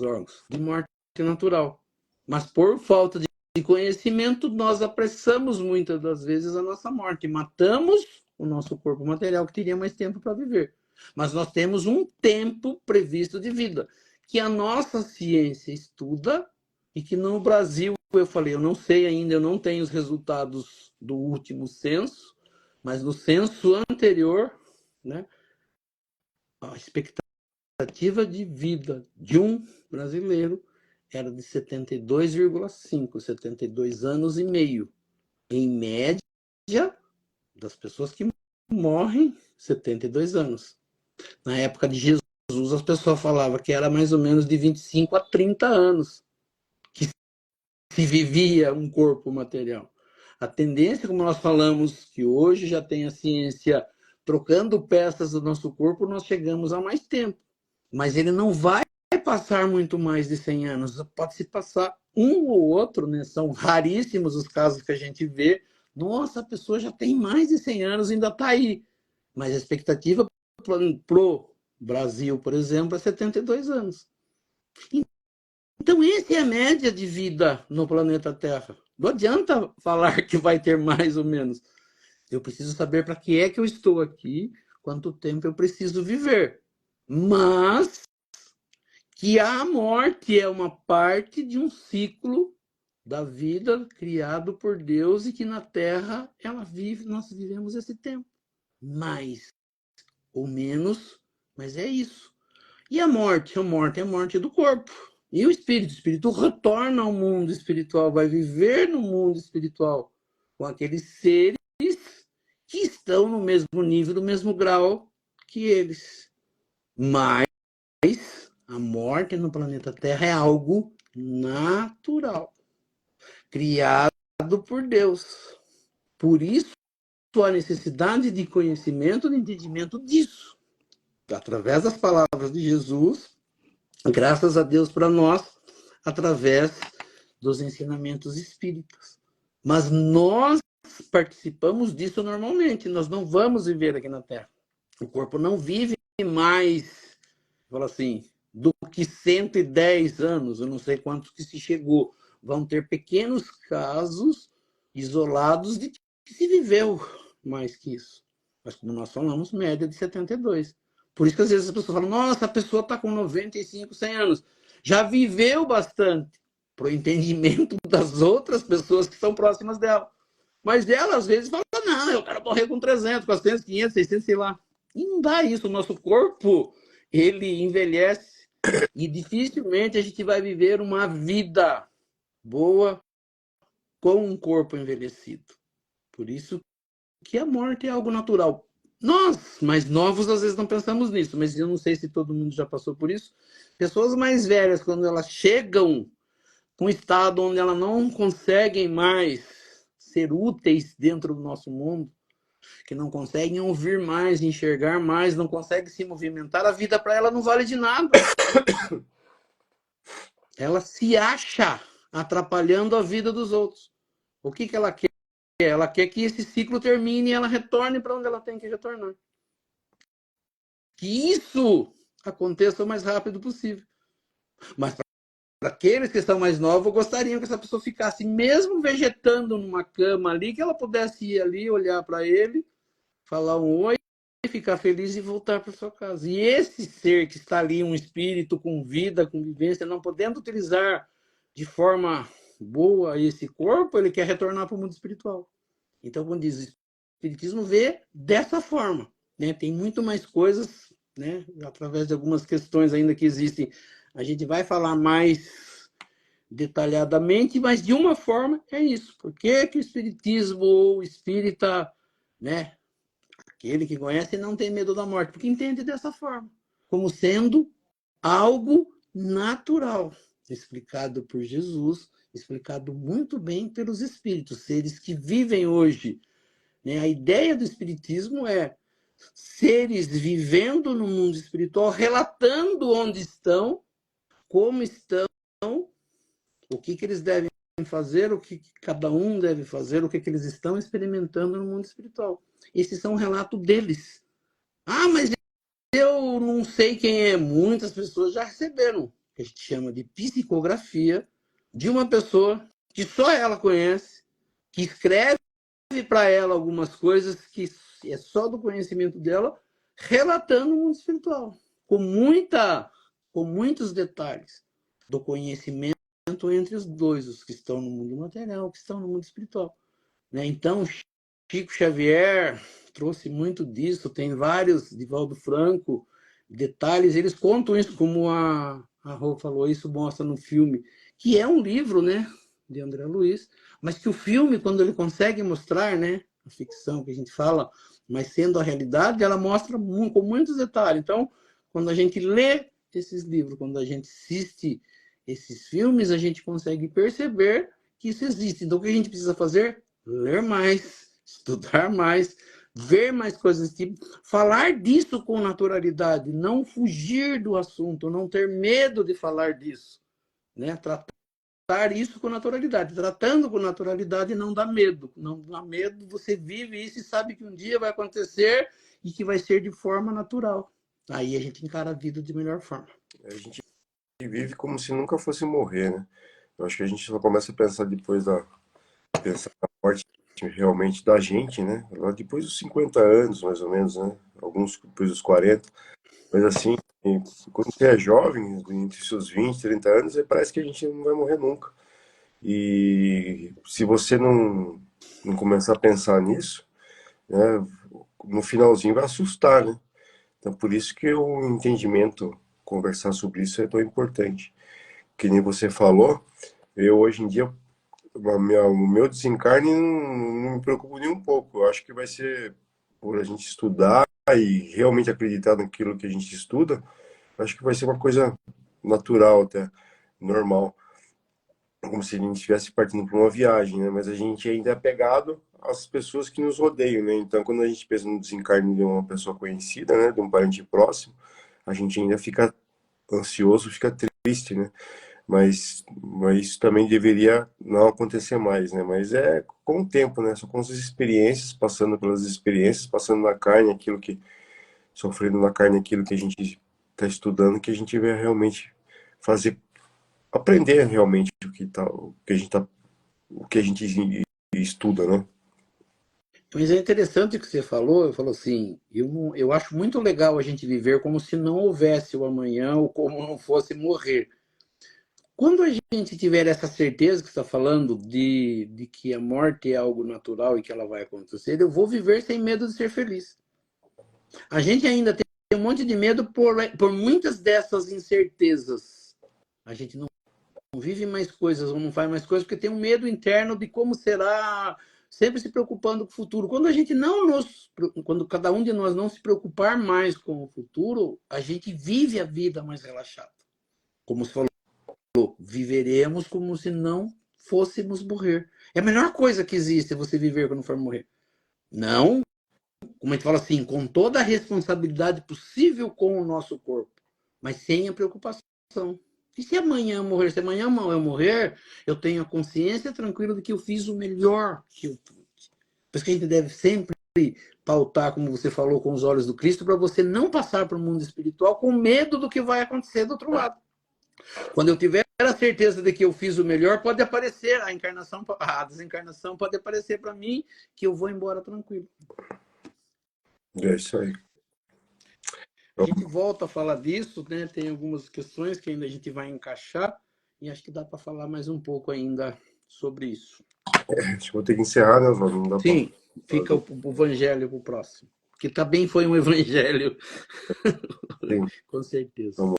órgãos, de morte natural. Mas por falta de conhecimento, nós apressamos muitas das vezes a nossa morte. Matamos o nosso corpo material, que teria mais tempo para viver. Mas nós temos um tempo previsto de vida, que a nossa ciência estuda e que no Brasil, eu falei, eu não sei ainda, eu não tenho os resultados do último censo, mas no censo anterior, né, a expectativa de vida de um brasileiro era de 72,5, 72 anos e meio. Em média, das pessoas que morrem, 72 anos. Na época de Jesus, as pessoas falavam que era mais ou menos de 25 a 30 anos que se vivia um corpo material. A tendência, como nós falamos, que hoje já tem a ciência trocando peças do nosso corpo, nós chegamos a mais tempo. Mas ele não vai passar muito mais de 100 anos. Pode se passar um ou outro, né? São raríssimos os casos que a gente vê. Nossa, a pessoa já tem mais de 100 anos e ainda está aí. Mas a expectativa para o Brasil, por exemplo, é 72 anos. Então, essa é a média de vida no planeta Terra. Não adianta falar que vai ter mais ou menos. Eu preciso saber para que é que eu estou aqui, quanto tempo eu preciso viver. Mas que a morte é uma parte de um ciclo da vida criado por Deus e que na Terra ela vive, nós vivemos esse tempo. Mais ou menos, mas é isso. E a morte? A morte é a morte do corpo. E o espírito retorna ao mundo espiritual, vai viver no mundo espiritual com aqueles seres que estão no mesmo nível, no mesmo grau que eles. Mas a morte no planeta Terra é algo natural, criado por Deus. Por isso, a necessidade de conhecimento, de entendimento disso. Através das palavras de Jesus, graças a Deus para nós, através dos ensinamentos espíritas. Mas nós participamos disso normalmente, nós não vamos viver aqui na Terra. O corpo não vive mais, fala assim, do que 110 anos, eu não sei quantos que se chegou. Vão ter pequenos casos isolados de que se viveu mais que isso. Mas como nós falamos, média de 72. Por isso que às vezes as pessoas falam, nossa, a pessoa está com 95, 100 anos. Já viveu bastante para o entendimento das outras pessoas que estão próximas dela. Mas ela, às vezes, fala, não, eu quero morrer com 300, 400, 500, 600, sei lá. E não dá isso. O nosso corpo, ele envelhece e dificilmente a gente vai viver uma vida boa com um corpo envelhecido. Por isso que a morte é algo natural. Nós, mais novos, às vezes não pensamos nisso, mas eu não sei se todo mundo já passou por isso. Pessoas mais velhas, quando elas chegam com um estado onde elas não conseguem mais ser úteis dentro do nosso mundo, que não conseguem ouvir mais, enxergar mais, não conseguem se movimentar, a vida para ela não vale de nada. Ela se acha atrapalhando a vida dos outros. O que ela quer? Ela quer que esse ciclo termine e ela retorne para onde ela tem que retornar. Que isso aconteça o mais rápido possível. Mas para aqueles que estão mais novos, gostariam que essa pessoa ficasse mesmo vegetando numa cama ali, que ela pudesse ir ali, olhar para ele, falar um oi, ficar feliz e voltar para sua casa. E esse ser que está ali, um espírito com vida, com vivência, não podendo utilizar de forma boa esse corpo, ele quer retornar para o mundo espiritual. Então, quando diz, o espiritismo vê dessa forma, né? Tem muito mais coisas, né? Através de algumas questões ainda que existem, a gente vai falar mais detalhadamente, mas de uma forma é isso. Por que que o espiritismo ou o espírita, né, aquele que conhece não tem medo da morte? Porque entende dessa forma, como sendo algo natural, explicado por Jesus, explicado muito bem pelos espíritos, seres que vivem hoje, né? A ideia do espiritismo é seres vivendo no mundo espiritual, relatando onde estão, como estão, o que eles devem fazer, o que cada um deve fazer, o que eles estão experimentando no mundo espiritual. Esses são relatos deles. Ah, mas eu não sei quem é. Muitas pessoas já receberam, que a gente chama de psicografia, de uma pessoa que só ela conhece, que escreve para ela algumas coisas que é só do conhecimento dela, relatando o mundo espiritual, com muitos detalhes do conhecimento entre os dois, os que estão no mundo material, os que estão no mundo espiritual, né? Então, Chico Xavier trouxe muito disso, tem vários, Divaldo Franco, detalhes, eles contam isso, como a Rô falou, isso mostra no filme, que é um livro, né, de André Luiz, mas que o filme, quando ele consegue mostrar, né, a ficção que a gente fala, mas sendo a realidade, ela mostra com muitos detalhes. Então, quando a gente lê esses livros, quando a gente assiste esses filmes, a gente consegue perceber que isso existe. Então, o que a gente precisa fazer? Ler mais, estudar mais, ver mais coisas desse tipo, falar disso com naturalidade, não fugir do assunto, não ter medo de falar disso, né? Tratar isso com naturalidade. Tratando com naturalidade não dá medo. Não dá medo, você vive isso e sabe que um dia vai acontecer e que vai ser de forma natural. Aí a gente encara a vida de melhor forma. A gente vive como se nunca fosse morrer, né? Eu acho que a gente só começa a pensar depois pensar na morte realmente da gente, né? Lá depois dos 50 anos, mais ou menos, né? Alguns depois dos 40. Mas assim, quando você é jovem, entre seus 20, 30 anos, parece que a gente não vai morrer nunca. E se você não começar a pensar nisso, né, no finalzinho vai assustar, né? Então, por isso que o entendimento, conversar sobre isso é tão importante. Que nem você falou, eu hoje em dia, o meu desencarne não me preocupa nem um pouco. Eu acho que vai ser por a gente estudar e realmente acreditar naquilo que a gente estuda, acho que vai ser uma coisa natural até, normal. Como se a gente estivesse partindo para uma viagem, né? Mas a gente ainda é apegado às pessoas que nos rodeiam, né? Então, quando a gente pensa no desencarne de uma pessoa conhecida, né? De um parente próximo, a gente ainda fica ansioso, fica triste, né? Mas isso também deveria não acontecer mais, né? Mas é com o tempo, né? São com as experiências, passando pelas experiências, passando na carne aquilo que, sofrendo na carne aquilo que a gente está estudando, que a gente vai realmente fazer, aprender realmente o que a gente estuda, né? Mas é interessante o que você falou, eu falo assim, eu acho muito legal a gente viver como se não houvesse o amanhã ou como não fosse morrer. Quando a gente tiver essa certeza que você está falando de que a morte é algo natural e que ela vai acontecer, eu vou viver sem medo de ser feliz. A gente ainda tem um monte de medo por muitas dessas incertezas. A gente não vive mais coisas ou não faz mais coisas porque tem um medo interno de como será, sempre se preocupando com o futuro. Quando cada um de nós não se preocupar mais com o futuro, a gente vive a vida mais relaxada. Como se falou, viveremos como se não fôssemos morrer. É a melhor coisa que existe é você viver quando for morrer. Não, como a gente fala assim, com toda a responsabilidade possível com o nosso corpo, mas sem a preocupação. E se amanhã eu morrer, se amanhã eu morrer, eu tenho a consciência tranquila de que eu fiz o melhor que eu pude. Por isso que a gente deve sempre pautar, como você falou, com os olhos do Cristo, para você não passar para o mundo espiritual com medo do que vai acontecer do outro lado. Quando eu tiver a certeza de que eu fiz o melhor, pode aparecer a desencarnação pode aparecer para mim que eu vou embora tranquilo. É isso aí. A gente volta a falar disso, né? Tem algumas questões que ainda a gente vai encaixar e acho que dá para falar mais um pouco ainda sobre isso. Acho que vou ter que encerrar, né, Oswaldo? Não dá pra Sim, fica fazer. o evangelho para o próximo. Que também foi um evangelho, Sim, com certeza. vamos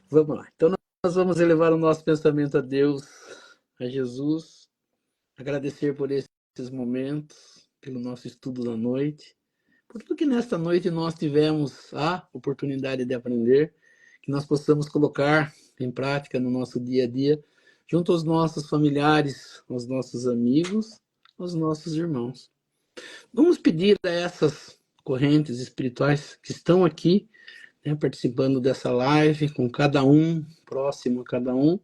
Vamos lá. Então, nós vamos elevar o nosso pensamento a Deus, a Jesus, agradecer por esses momentos, pelo nosso estudo da noite, por tudo que nesta noite nós tivemos a oportunidade de aprender, que nós possamos colocar em prática no nosso dia a dia, junto aos nossos familiares, aos nossos amigos, aos nossos irmãos. Vamos pedir a essas correntes espirituais que estão aqui, né, participando dessa live, com cada um, próximo a cada um,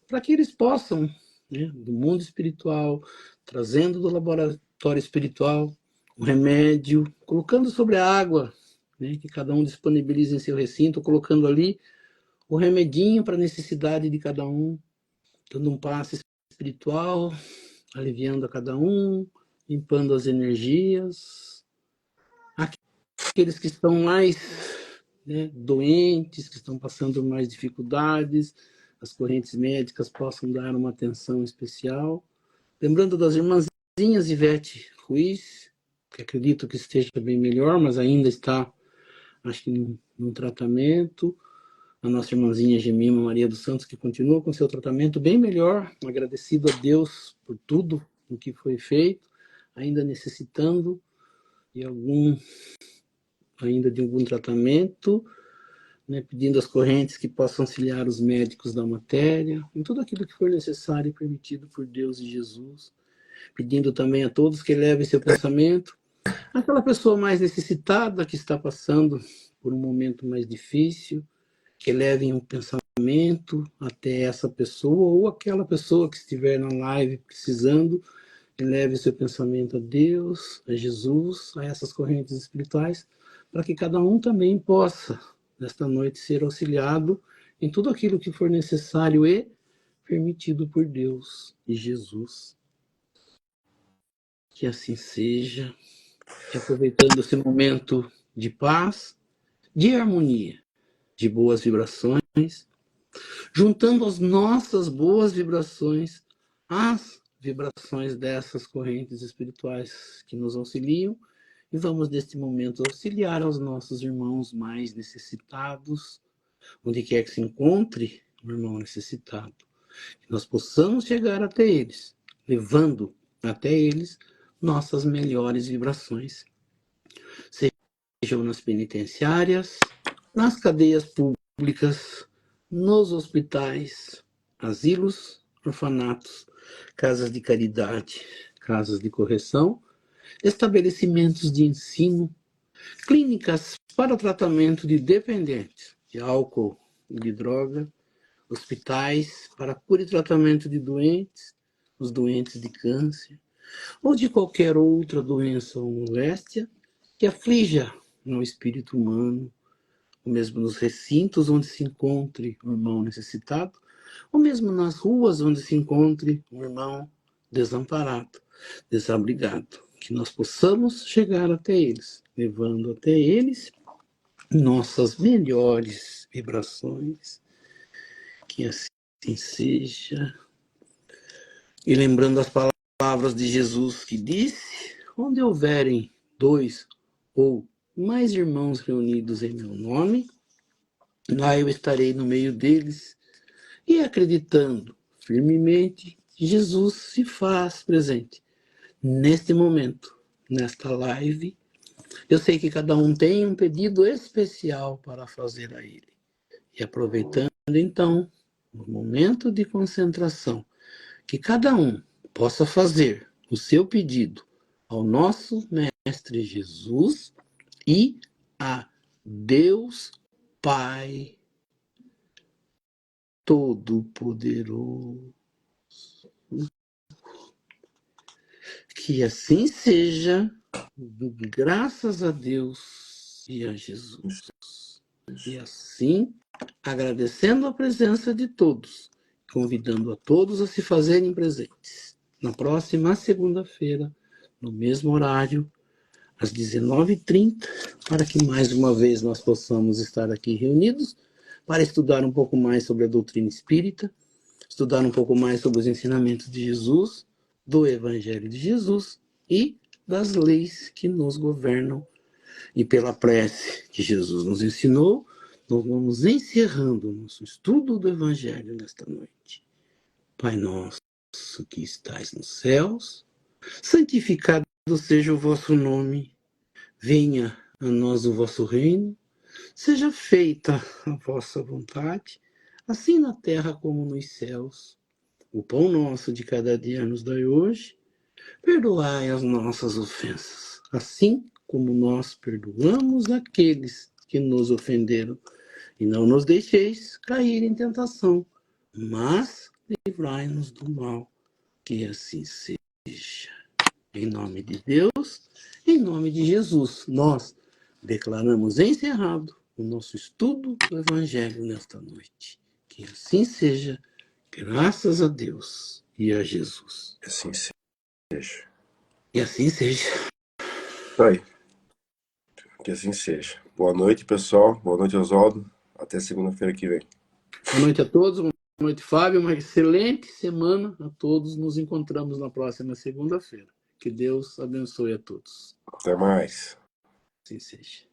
para que eles possam, né, do mundo espiritual, trazendo do laboratório espiritual, o remédio, colocando sobre a água, né, que cada um disponibiliza em seu recinto, colocando ali o remedinho para a necessidade de cada um, dando um passe espiritual, aliviando a cada um, limpando as energias. Aqueles que estão mais, né, doentes, que estão passando por mais dificuldades, as correntes médicas possam dar uma atenção especial. Lembrando das irmãzinhas Ivete Ruiz, que acredito que esteja bem melhor, mas ainda está, acho que, num tratamento. A nossa irmãzinha Gemima Maria dos Santos, que continua com seu tratamento bem melhor, agradecido a Deus por tudo o que foi feito, ainda necessitando ainda de algum tratamento, né, pedindo às correntes que possam auxiliar os médicos da matéria, em tudo aquilo que for necessário e permitido por Deus e Jesus, pedindo também a todos que levem seu pensamento àquela pessoa mais necessitada que está passando por um momento mais difícil, que levem um pensamento até essa pessoa ou aquela pessoa que estiver na live precisando, que leve seu pensamento a Deus, a Jesus, a essas correntes espirituais, para que cada um também possa, nesta noite, ser auxiliado em tudo aquilo que for necessário e permitido por Deus e Jesus. Que assim seja, e aproveitando esse momento de paz, de harmonia, de boas vibrações, juntando as nossas boas vibrações às vibrações dessas correntes espirituais que nos auxiliam, e vamos neste momento auxiliar aos nossos irmãos mais necessitados, onde quer que se encontre um irmão necessitado, que nós possamos chegar até eles, levando até eles nossas melhores vibrações, sejam nas penitenciárias, nas cadeias públicas, nos hospitais, asilos, orfanatos, casas de caridade, casas de correção, estabelecimentos de ensino, clínicas para o tratamento de dependentes de álcool e de droga, hospitais para cura e tratamento de doentes, os doentes de câncer, ou de qualquer outra doença ou moléstia que aflija no espírito humano, ou mesmo nos recintos onde se encontre um irmão necessitado, ou mesmo nas ruas onde se encontre um irmão desamparado, desabrigado, que nós possamos chegar até eles, levando até eles nossas melhores vibrações, que assim seja. E lembrando as palavras de Jesus que disse, onde houverem 2 ou mais irmãos reunidos em meu nome, lá eu estarei no meio deles. E acreditando firmemente, Jesus se faz presente neste momento, nesta live. Eu sei que cada um tem um pedido especial para fazer a ele. E aproveitando então o momento de concentração, que cada um possa fazer o seu pedido ao nosso Mestre Jesus e a Deus Pai Todo-Poderoso. Que assim seja, graças a Deus e a Jesus. E assim, agradecendo a presença de todos, convidando a todos a se fazerem presentes. Na próxima segunda-feira, no mesmo horário, às 19h30, para que mais uma vez nós possamos estar aqui reunidos para estudar um pouco mais sobre a doutrina espírita, estudar um pouco mais sobre os ensinamentos de Jesus, do Evangelho de Jesus e das leis que nos governam. E pela prece que Jesus nos ensinou, nós vamos encerrando o nosso estudo do Evangelho nesta noite. Pai nosso que estais nos céus, santificado seja o vosso nome, venha a nós o vosso reino, seja feita a vossa vontade, assim na terra como nos céus. O pão nosso de cada dia nos dai hoje, perdoai as nossas ofensas, assim como nós perdoamos aqueles que nos ofenderam. E não nos deixeis cair em tentação, mas livrai-nos do mal, que assim seja. Em nome de Deus, em nome de Jesus, nós declaramos encerrado o nosso estudo do Evangelho nesta noite. Que assim seja, graças a Deus e a Jesus. Que assim seja. E assim seja. Isso aí. Que assim seja. Boa noite, pessoal. Boa noite, Oswaldo. Até segunda-feira que vem. Boa noite a todos, boa noite, Fábio. Uma excelente semana a todos. Nos encontramos na próxima segunda-feira. Que Deus abençoe a todos. Até mais. Assim seja.